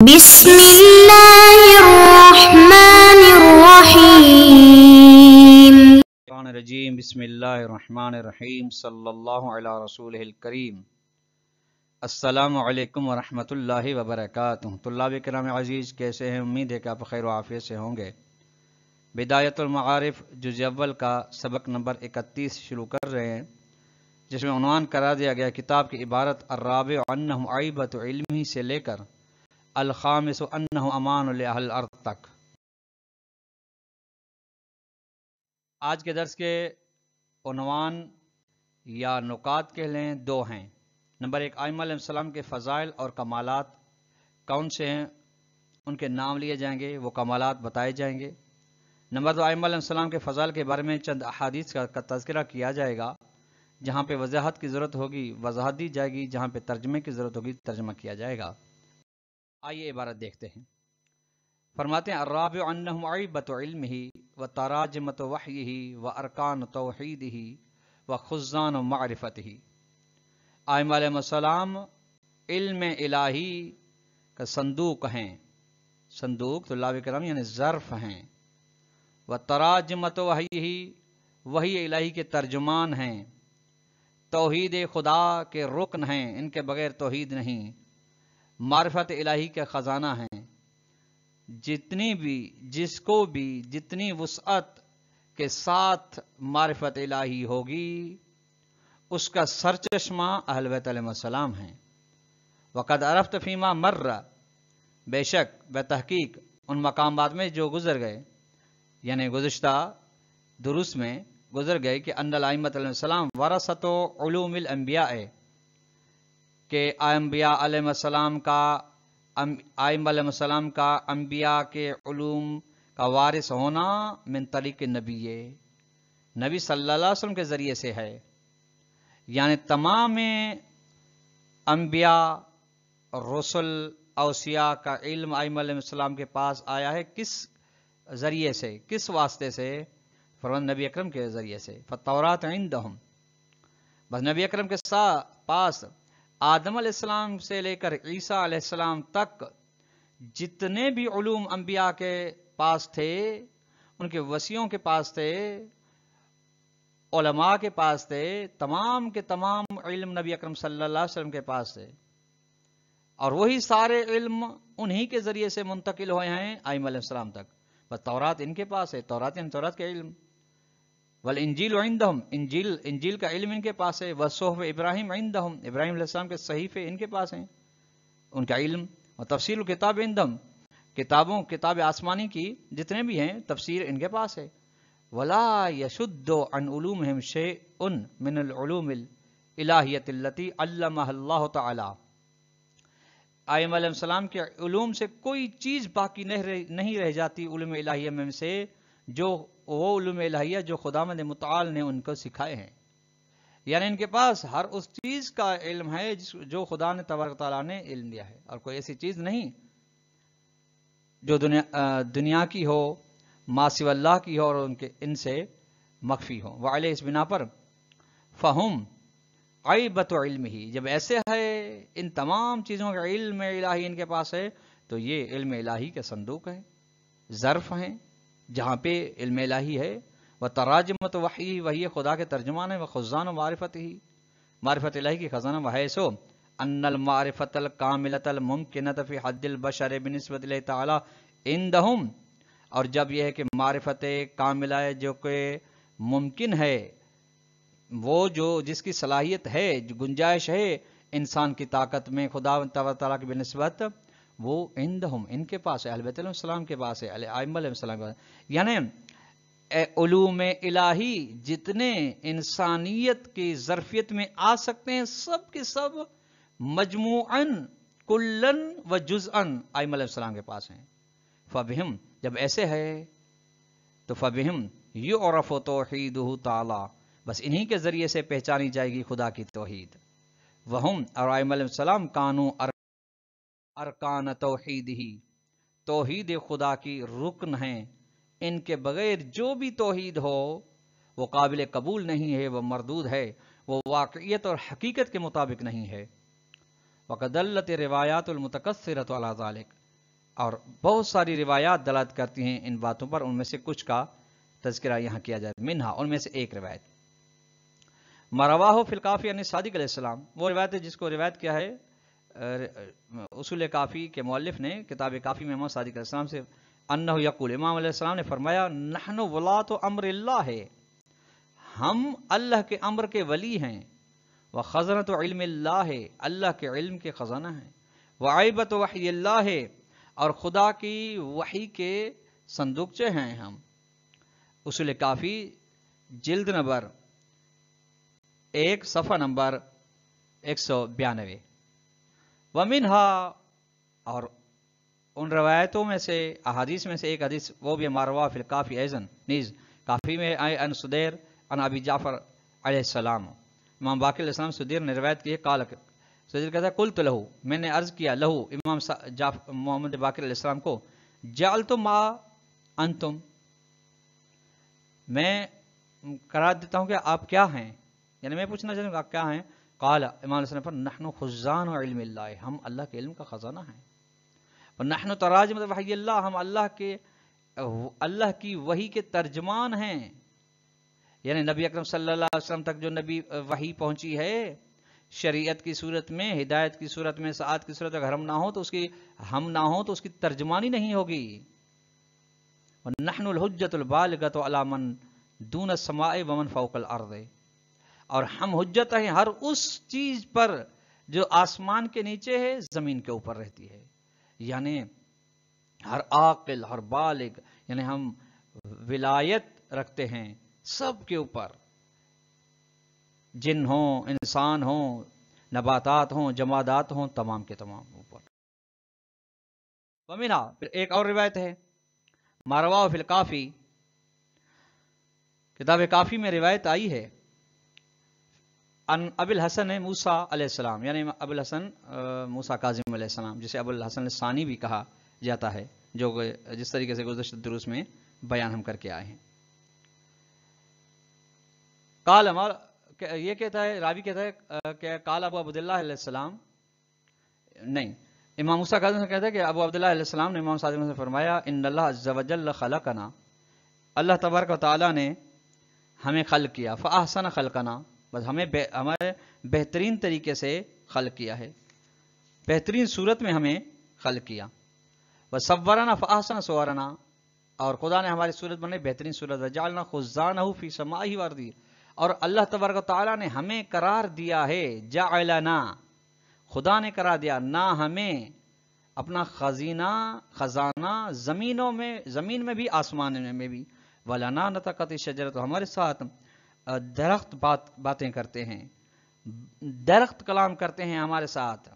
بسم اللہ الرحمن الرحیم الرجیم بسم اللہ الرحمن الرحیم صلی اللہ علی رسولہ الکریم۔ السلام علیکم ورحمۃ اللہ وبرکاتہ۔ طلاب کرام عزیز، کیسے ہیں؟ امید ہے کہ آپ خیر و عافیت سے ہوں گے۔ بدایت المعارف جزء اول کا سبق نمبر 31 شروع کر رہے ہیں، جس میں عنوان قرار دیا گیا کتاب کی عبارت الرابع انہ عیبۃ علمہ سے لے کر الخامس انہ امان لأہل الارض تک۔ آج کے درس کے عنوان یا نکات کہہ لیں دو ہیں۔ نمبر ایک، ائمہ علیہ السلام کے فضائل اور کمالات کون سے ہیں، ان کے نام لیے جائیں گے، وہ کمالات بتائے جائیں گے۔ نمبر دو، ائمہ علیہ السلام کے فضائل کے بارے میں چند احادیث کا تذکرہ کیا جائے گا۔ جہاں پہ وضاحت کی ضرورت ہوگی وضاحت دی جائے گی، جہاں پہ ترجمے کی ضرورت ہوگی ترجمہ کیا جائے گا۔ آئیے عبارت دیکھتے ہیں۔ فرماتے ہیں الرابع انہم عیبۃ علمہ و تراجمۃ وحیہ و ارکان توحیدہ و خزان معرفتہ۔ ائمہ علیہ السلام علم الہی کا صندوق ہیں، صندوق طلاب کرام یعنی ظرف ہیں، و تراجمۃ وحیہ وحی الہی کے ترجمان ہیں، توحید خدا کے رکن ہیں، ان کے بغیر توحید نہیں، معرفت الہی کا خزانہ ہیں۔ جس کو بھی جتنی وسعت کے ساتھ معرفت الہی ہوگی اس کا سرچشمہ اہل بیت علیہ السلام ہیں۔ وقد عرفت فیما مر، بے شک بتحقیق ان مقامات میں جو گزر گئے، یعنی گزشتہ دروس میں گزر گئے کہ ان الائمۃ علیہ السلام ورثۃ علوم الانبیاء، کہ انبیاء علیہ السلام کا ائمہ علیہ السلام کا انبیاء کے علوم کا وارث ہونا من طریق نبی صلی اللہ علیہ وسلم کے ذریعے سے ہے۔ یعنی تمام انبیاء، رسل، اوصیاء کا علم ائمہ علیہ السلام کے پاس آیا ہے۔ کس ذریعے سے، کس واسطے سے؟ فرمان نبی اکرم کے ذریعے سے۔ فالتوراۃ عندہم، بس نبی اکرم کے پاس آدم علیہ السلام سے لے کر عیسیٰ علیہ السلام تک جتنے بھی علوم انبیاء کے پاس تھے، ان کے وصیوں کے پاس تھے، علماء کے پاس تھے، تمام کے تمام علم نبی اکرم صلی اللہ علیہ وسلم کے پاس تھے، اور وہی سارے علم انہی کے ذریعے سے منتقل ہوئے ہیں ائمہ علیہ السلام تک۔ بس تورات ان کے پاس ہے، تورات یعنی تورات کے علم۔ والانجیل عندہم، انجیل کا علم ان کے پاس ہے۔ وصحف ابراہیم عندہم، ابراہیم علیہ السلام کے صحیفے ان کے پاس ہیں، ان کا علم۔ اور تفسیر الکتاب عندہم، کتاب آسمانی کی جتنے بھی ہیں تفسیر ان کے پاس ہے۔ ولا یشد عن علومہم شیء من العلوم الالہیۃ التی علمہ اللہ تعالی۔ ائمہ علیہ السلام کے علوم سے کوئی چیز باقی نہیں رہ جاتی علوم الہیہ میں سے، جو وہ علوم الہیہ جو خداوند متعال نے ان کو سکھائے ہیں۔ یعنی ان کے پاس ہر اس چیز کا علم ہے جو خدا نے تبارک تعالیٰ نے علم دیا ہے، اور کوئی ایسی چیز نہیں جو دنیا کی ہو، ما سوی اللہ کی ہو، اور ان سے مخفی ہو۔ وعلیہ اس بنا پر فہم عیبۃ علمہ، جب ایسے ہے ان تمام چیزوں کا علم الہی ان کے پاس ہے تو یہ علم الہی کا صندوق ہے، ظرف ہیں جہاں پہ علم الہی ہے۔ وتراجمۃ وحی، وحی خدا کے ترجمان ہے۔ وخزان معرفت ہی، معرفت الہی کی خزانہ۔ وحیث ان المعرفۃ الکاملۃ الممکنۃ فی حد البشر بنسبۃ اللہ تعالی عندہم، اور جب یہ ہے کہ معرفت کاملہ ہے جو کہ ممکن ہے، وہ جو جس کی صلاحیت ہے، گنجائش ہے انسان کی طاقت میں خدا تعالیٰ کی بنسبت، وہ عندہم ان کے پاس ہے، اہل بیت علیہ السلام کے پاس ہے، ائمہ علیہ السلام کے پاس۔ یعنی علوم الہی جتنے انسانیت کی ظرفیت میں آ سکتے ہیں، سب کے سب مجموعاً کلن و جزءاً ائمہ علیہ السلام کے پاس ہیں۔ فبہم، جب ایسے ہے تو فبہم یعرف توحیدہ تعالی، بس انہی کے ذریعے سے پہچانی جائے گی خدا کی توحید۔ وہم، اور ائمہ علیہ السلام کانو ارکان توحید ہی، توحید خدا کی رکن ہیں، ان کے بغیر جو بھی توحید ہو وہ قابل قبول نہیں ہے، وہ مردود ہے، وہ واقعیت اور حقیقت کے مطابق نہیں ہے۔ وقد دلت روایات المتکثرۃ علی ذلک، اور بہت ساری روایات دلالت کرتی ہیں ان باتوں پر، ان میں سے کچھ کا تذکرہ یہاں کیا جائے۔ منہا، ان میں سے ایک روایت مرواہ فی الکافی عن صادق علیہ السلام، وہ روایت ہے جس کو روایت کیا ہے اصول کافی کے مؤلف نے کتاب کافی میں امام صادق علیہ السلام سے، انہ یقول، امام علیہ السلام نے فرمایا، نحن ولاۃ امر اللہ ہے، ہم اللہ کے امر کے ولی ہیں، وخزنۃ علم اللہ ہے، اللہ کے علم کے خزانہ ہیں، وعیبۃ وحی اللہ ہے، اور خدا کی وحی کے صندوقچے ہیں ہم۔ اصول کافی جلد نمبر 1 صفحہ نمبر 192۔ ومنہا، اور ان روایتوں میں سے احادیث میں سے ایک حدیث وہ بھی ماروا فی الکافی ایزن، نیز کافی میں آئے ان سدیر ان ابی جعفر علیہ السلام، امام باقر علیہ السلام سدیر نے روایت کی ہے، قال، سدیر کہتا ہے قلت لہو، میں نے عرض کیا، لہو امام محمد باقر علیہ السلام کو، جعلتم ما انتم، میں قرار دیتا ہوں کہ آپ کیا ہیں، یعنی میں پوچھنا چاہتا ہوں کہ آپ کیا ہیں؟ قال، امام علیہ السلام پر، نحن خزان علم اللہ، ہم اللہ کے علم کا خزانہ ہیں، نحن تراجم وحی اللہ، ہم اللہ کی وحی کے ترجمان ہیں، یعنی نبی اکرم صلی اللہ علیہ وسلم تک جو نبی وحی پہنچی ہے شریعت کی صورت میں، ہدایت کی صورت میں، سعادت کی صورت میں، اگر ہم نہ ہوں تو اس کی ترجمانی نہیں ہوگی۔ نحن الحجۃ البالغۃ علی من دون السماء ومن فوق الارض، اور ہم حجت ہیں ہر اس چیز پر جو آسمان کے نیچے ہے، زمین کے اوپر رہتی ہے، یعنی ہر عاقل، ہر بالغ، یعنی ہم ولایت رکھتے ہیں سب کے اوپر، جن ہوں، انسان ہوں، نباتات ہوں، جمادات ہوں، تمام کے تمام اوپر۔ ومنہا، پھر ایک اور روایت ہے ماروا فی الکافی، کتاب کافی میں روایت آئی ہے، ان ابو الحسن موسیٰ علیہ السلام، یعنی ابو الحسن موسیٰ کاظم علیہ السلام، جسے ابو الحسن الثانی بھی کہا جاتا ہے، جو جس طریقے سے گزشتہ دروس میں بیان ہم کر کے آئے ہیں۔ قال، یہ کہتا ہے، راوی کہتا ہے کہ قال ابو عبداللہ علیہ السلام، نہیں، امام موسیٰ کاظم سے کہتا ہے کہ ابو عبداللہ علیہ السلام نے امام صادق سے فرمایا، ان اللہ عز و جل خلقنا، اللہ تبارک و تعالیٰ نے ہمیں خلق کیا، فاحسن خلقنا، بس ہمارے بہترین طریقے سے خلق کیا ہے، بہترین صورت میں ہمیں خلق کیا، وصورنا فاحسن صورنا، اور خدا نے ہماری صورت بنائی بہترین صورت، وجعلنا خزانہ فی سمائہ وارضی، اور اللہ تبارک و تعالیٰ نے ہمیں قرار دیا ہے، جعلنا، خدا نے قرار دیا، نہ ہمیں اپنا خزانہ زمین میں بھی، آسمان میں بھی، وَلَنَا نَطَقَتِ الشَّجَرَةُ، ہمارے ساتھ درخت باتیں کرتے ہیں، درخت کلام کرتے ہیں ہمارے ساتھ،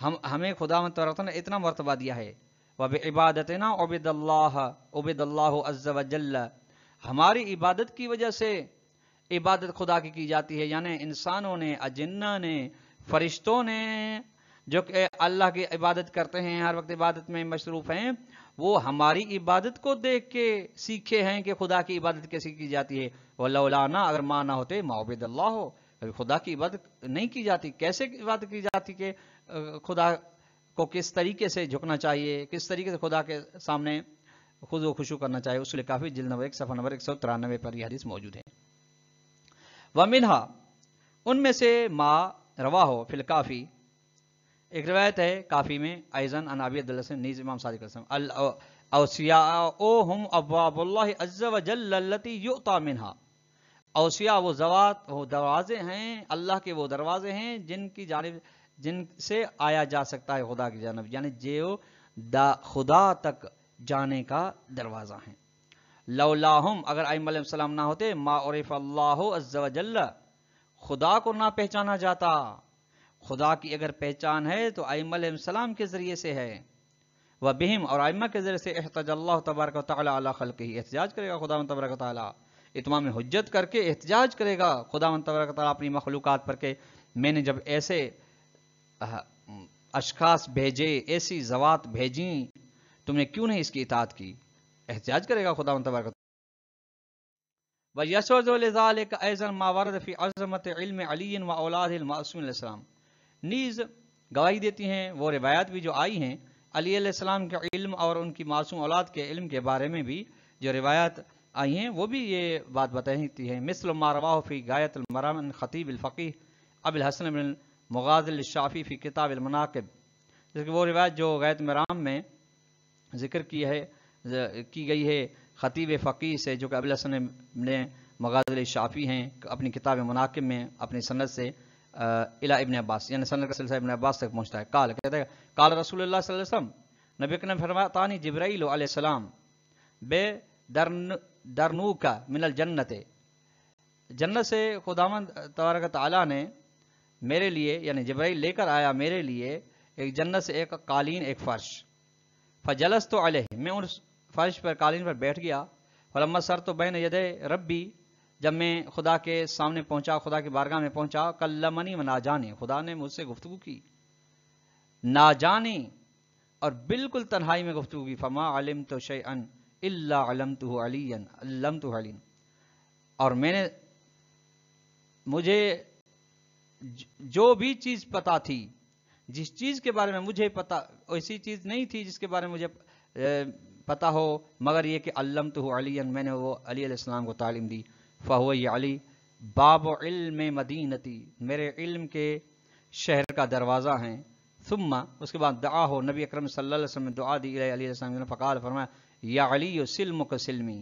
ہمیں خداوند تبارک نے اتنا مرتبہ دیا ہے، وَبِعِبَادَتِنَا عُبِدَ اللَّهُ عَزَّ وَجَلَّ، ہماری عبادت کی وجہ سے عبادت خدا کی جاتی ہے، یعنی انسانوں نے، اجنہ نے، فرشتوں نے، جو کہ اللہ کی عبادت کرتے ہیں، ہر وقت عبادت میں مصروف ہیں، وہ ہماری عبادت کو دیکھ کے سیکھے ہیں کہ خدا کی عبادت کیسے کی جاتی ہے، وَلَوْلَانَا، اگر ماں نہ ہوتے، مَا عُبِدَ اللَّهُ، خدا کی عبادت نہیں کی جاتی، کیسے عبادت کی جاتی کہ خدا کو کس طریقے سے جھکنا چاہیے، کس طریقے سے خدا کے سامنے خضوع و خشوع کرنا چاہیے۔ اصول کافی جلد نمبر 1 صفحہ نمبر 193 پر یہ حدیث موجود ہے۔ وَمِنْهَا، ان میں سے ما رواہ فی الکافی، ایک روایت ہے کافی میں، ایضاً عن ابی عبداللہ سے، نیز امام صادق علیہ السلام، الاوصیاء ہم ابواب اللہ عز وجل التی یؤتی منہا، اوصیاء وہ ذوات، وہ دروازے ہیں، اللہ کے وہ دروازے ہیں جن سے آیا جا سکتا ہے خدا کی جانب، یعنی جو خدا تک جانے کا دروازہ ہیں۔ لولاہم، اگر ائمہ علیہ السلام نہ ہوتے، ما عرف اللہ عز وجل، خدا کو نہ پہچانا جاتا، خدا کی اگر پہچان ہے تو ائمہ علیہ السلام کے ذریعے سے ہے، وبہم، اور ائمہ کے ذریعے سے، احتج اللہ تبارک و تعالی علی خلقہ، احتجاج کرے گا خداوند تبارک و تعالی، اتمام حجت کر کے احتجاج کرے گا خداوند تبارک و تعالی اپنی مخلوقات پر کہ میں نے جب ایسے اشخاص بھیجے، ایسی ذوات بھیجیں، تم نے کیوں نہیں اس کی اطاعت کی، احتجاج کرے گا خداوند تبارک و تعالی۔ وَيَشْهَدُ لِذَلِكَ أَيْضًا مَا وَرَدَ فِي عَظْمَةِ عِلْمِ عَلِيٍّ وَأَوْلَادِهِ الْمَعْصُومِينَ علیہ السلام، نیز گواہی دیتی ہیں وہ روایات بھی جو آئی ہیں علی علیہ السلام کے علم اور ان کی معصوم اولاد کے علم کے بارے میں بھی جو روایت آئی ہیں وہ بھی یہ بات بتاتی ہیں. مثل ما رواہ فی غایت المرام عن خطیب الفقیہ ابو الحسن بن مغازل الشافعی فی کتاب المناقب، جس کہ وہ روایت جو غایت المرام میں ذکر کی گئی ہے خطیب فقیہ سے، جو کہ ابو الحسن نے مغازل الشافعی ہیں اپنی کتاب مناقب میں اپنی سند سے الی ابن عباس، یعنی سند کا سلسلہ ابن عباس تک پہنچتا ہے. کہتے ہیں قال رسول اللہ صلی اللہ علیہ وسلم، نبی کریم نے فرمایا تانی جبرائیل علیہ السلام بے درنوکا من الجنت، جنت سے خداوند تبارک تعالیٰ نے میرے لیے، یعنی جبرائیل لے کر آیا میرے لیے ایک جنت سے ایک قالین، ایک فرش. فجلست علیہ، میں اس فرش پر قالین پر بیٹھ گیا. فلما سرت بین یدی ربی، جب میں خدا کے سامنے پہنچا، خدا کی بارگاہ میں پہنچا، کلمنی و ناجانی، خدا نے مجھ سے گفتگو کی، ناجانی اور بالکل تنہائی میں گفتگو کی. فما علمت شیئا الا علمته علیا علمته علی، اور مجھے جو بھی چیز پتا تھی، جس چیز کے بارے میں مجھے پتا، ایسی چیز نہیں تھی جس کے بارے میں مجھے پتا ہو مگر یہ کہ علمته علیا، میں نے وہ علی علیہ السلام کو تعلیم دی. فہو یہ علی باب علم مدینتی، میرے علم کے شہر کا دروازہ ہیں. ثم، اس کے بعد دعا ہو، نبی اکرم صلی اللہ علیہ وسلم نے دعا دی علی علیہ السلام نے. فقال، فرمایا یا علی سلمک سلمی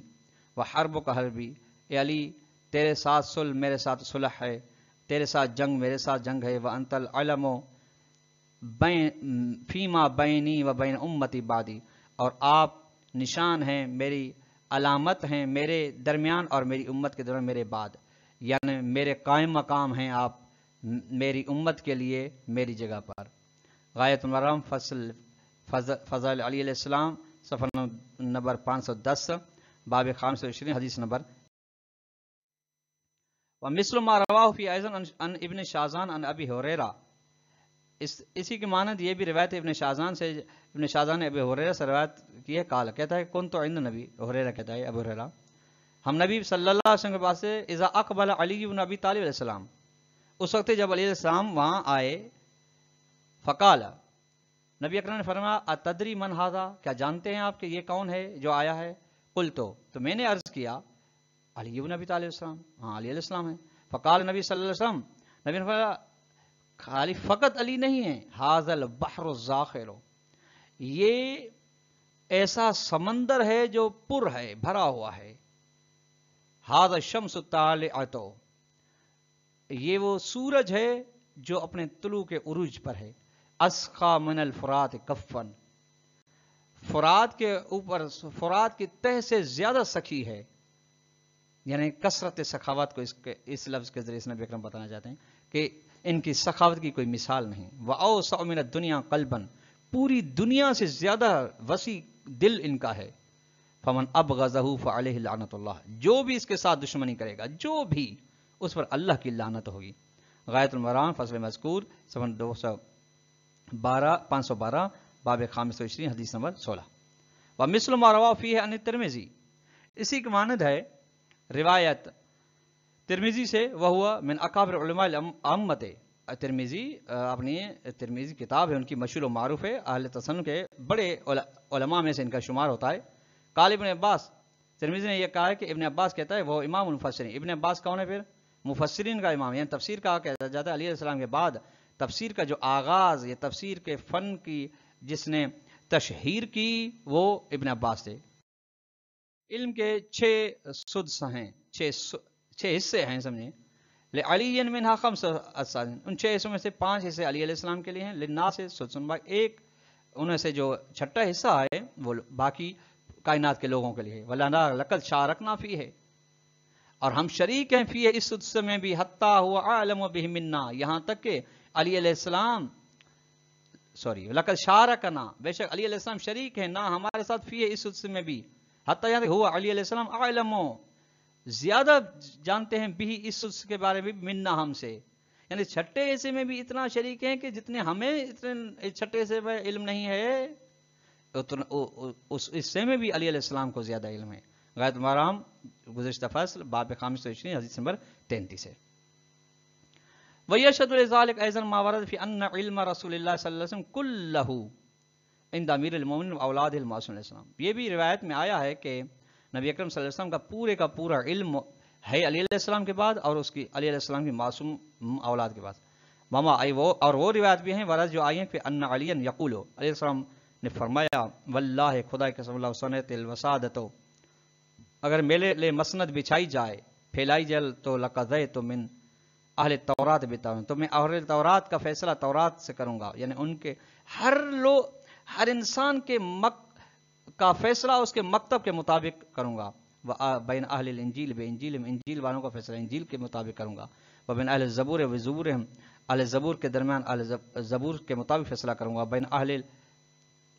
و حربک حربی، اے علی تیرے ساتھ صلح میرے ساتھ صلح ہے، تیرے ساتھ جنگ میرے ساتھ جنگ ہے. وانت العلم فیما بینی و بین امتی بعدی، اور آپ نشان ہیں، میری علامت ہیں میرے درمیان اور میری امت کے درمیان میرے بعد، یعنی میرے قائم مقام ہیں آپ میری امت کے لیے میری جگہ پر. غایت المرام فضل علی علیہ السلام، صفحہ نمبر 510، باب 520، حدیث نمبر. ومثل ما رواہ فی ایضا عن ابن شازان عن ابی ہریرہ، اسی کی مانند یہ بھی روایت ابن شازان سے، ابن شازان نے ابی ہریرہ سے روایت کی ہے. قال، کہتا ہے کنت عند نبی، ہریرہ کہتا ہے ابو ہریرہ، ہم نبی صلی اللہ علیہ وسلم کے پاس سے اذا اقبل علی بن ابی طالب علیہ السلام، اس وقت جب علی علیہ السلام وہاں آئے. فقال، نبی اکرم نے فرمایا اتدری من ھذا، کیا جانتے ہیں آپ کہ یہ کون ہے جو آیا ہے؟ قلت، تو میں نے عرض کیا علی بن ابی طالب علیہ السلام، ہاں علی علیہ السلام ہے. فقال نبی صلی اللہ علیہ وسلم، نبی نے فرمایا خالی فقط علی نہیں ہے، ھذا البحر الزاخر، یہ ایسا سمندر ہے جو پر ہے، بھرا ہوا ہے. ھذا الشمس الطالعۃ، یہ وہ سورج ہے جو اپنے طلوع کے عروج پر ہے. اسخا من الفرات کفن، فرات کے اوپر، فرات کی تہ سے زیادہ سخی ہے، یعنی کثرت سخاوت کو اس لفظ کے ذریعے سے نبی اکرم بتانا چاہتے ہیں کہ ان کی سخاوت کی کوئی مثال نہیں. وَأَوْسَعُ مِنَ الدُّنْيَا قَلْبًا، پوری دنیا سے زیادہ وسیع دل ان کا ہے. فَمَنْ أَبْغَضَهُ فَعَلَيْهِ لَعْنَةُ اللَّهِ، جو بھی اس کے ساتھ دشمنی کرے گا، جو بھی، اس پر اللہ کی لعنت ہوگی. غایت المرام فصل مذکور، صفحہ 512، باب 520، حدیث نمبر 16. وَمِثْلُ مَا رَوَاهُ فِيهِ عَنِ التِّرْمِذِي، اسی کی مانند ہے روایت ترمذی سے، وہوا من اکابر علماء الامت، ترمذی اپنی ترمذی کتاب ہے ان کی مشہور و معروف ہے، اہل تسنن کے بڑے علماء میں سے ان کا شمار ہوتا ہے. قال ابن عباس، ترمذی نے یہ کہا ہے کہ ابن عباس کہتا ہے وہ امام المفسرین. ابن عباس کون ہے؟ پھر مفسرین کا امام، یعنی تفسیر کا کہا جاتا ہے. علی علیہ السلام کے بعد تفسیر کا جو آغاز، یہ تفسیر کے فن کی جس نے تشہیر کی، وہ ابن عباس تھے. علم کے 6 سدس ہیں، 6 حصے ہیں سمجھیں. لعلی منہا 5 اسادن، ان 6 حصوں میں سے 5 حصے علی علیہ السلام کے لیے ہیں. للناس سدسن، ایک انہیں سے جو چھٹا حصہ ہے وہ باقی کائنات کے لوگوں کے لیے. وَلَنَا لَقَدْ شَارَكْنَا فِيهِ، اور ہم شریک ہیں فی اس سدس میں بھی. حتیٰ هو اعلم بہ منا، یہاں تک کہ علی علیہ السلام لقد شارکنا، بے شک علی علیہ السلام شریک ہیں نہ ہمارے ساتھ فی اس سدس میں بھی. حتیٰ یہاں تک ہوا علی علیہ السلام اعلم، زیادہ جانتے ہیں بھی اس سدس کے بارے میں منا، ہم سے. یعنی چھٹے حصے میں بھی اتنا شریک ہیں کہ جتنے ہمیں اتنے چھٹے حصے میں علم نہیں ہے، اس حصے میں بھی علی علیہ السلام کو زیادہ علم ہے. غایت المرام گزشتہ فصل، باب 520، حدیث نمبر 33 ہے. وَيَشْهَدُ لِذَلِكَ أَيْضًا مَا وَرَدَ فِي أَنَّ عِلْمَ رَسُولِ اللَّهِ صلی اللہ علیہ وسلم كُلَّهُ عند امیر المومنین اولاد المعصوم علیہ السلام. یہ بھی روایت میں آیا ہے کہ نبی اکرم صلی اللہ علیہ وسلم کا پورے کا پورا علم ہے علی علیہ السلام کے بعد اور اس کی علی علیہ السلام کی معصوم اولاد کے بعد. ماما آئی وہ اور وہ روایت بھی ہیں ورث جو آئی ہیں کہ ان علی یقول علیہ السلام نے فرمایا واللہ خدا کی قسم اللہ سنت الوسادت اگر میرے لیے مسند بچھائی جائے پھیلائی جائے تو لقضیت من اہل تورات بتا تو میں اہل تورات کا فیصلہ تورات سے کروں گا. یعنی ان کے ہر انسان کے کا فیصلہ اس کے مکتب کے مطابق کروں گا. بین اہل الانجیل بے انجیل انجیل والوں کا فیصلہ انجیل کے مطابق کروں گا. وبین اہل زبور و زبور اہل زبور کے درمیان اہل زبور کے مطابق فیصلہ کروں گا. بین اہل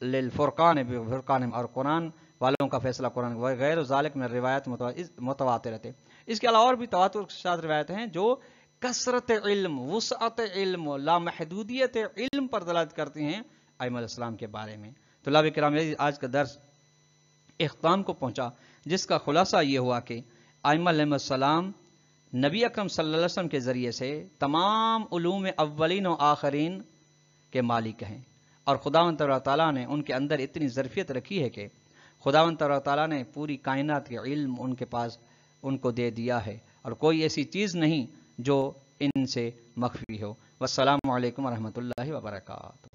للفرقان فرقان اور قرآن والوں کا فیصلہ قرآن غیر ذالک میں روایت متواتر رہتے. اس کے علاوہ اور بھی تواتر کے ساتھ روایت ہیں جو کثرت علم وسعت علم لامحدودیت علم پر دلالت کرتی ہیں ائمہ علیہ السلام کے بارے میں. طلاب کرام آج کا درس اختتام کو پہنچا جس کا خلاصہ یہ ہوا کہ ائمہ علیہ السلام نبی اکرم صلی اللہ علیہ وسلم کے ذریعے سے تمام علوم اولین و آخرین کے مالک ہیں اور خداوند تبارک تعالیٰ نے ان کے اندر اتنی ظرفیت رکھی ہے کہ خداوند تبارک تعالیٰ نے پوری کائنات کے علم ان کے پاس ان کو دے دیا ہے اور کوئی ایسی چیز نہیں جو ان سے مخفی ہو. والسلام علیکم ورحمۃ اللہ وبرکاتہ.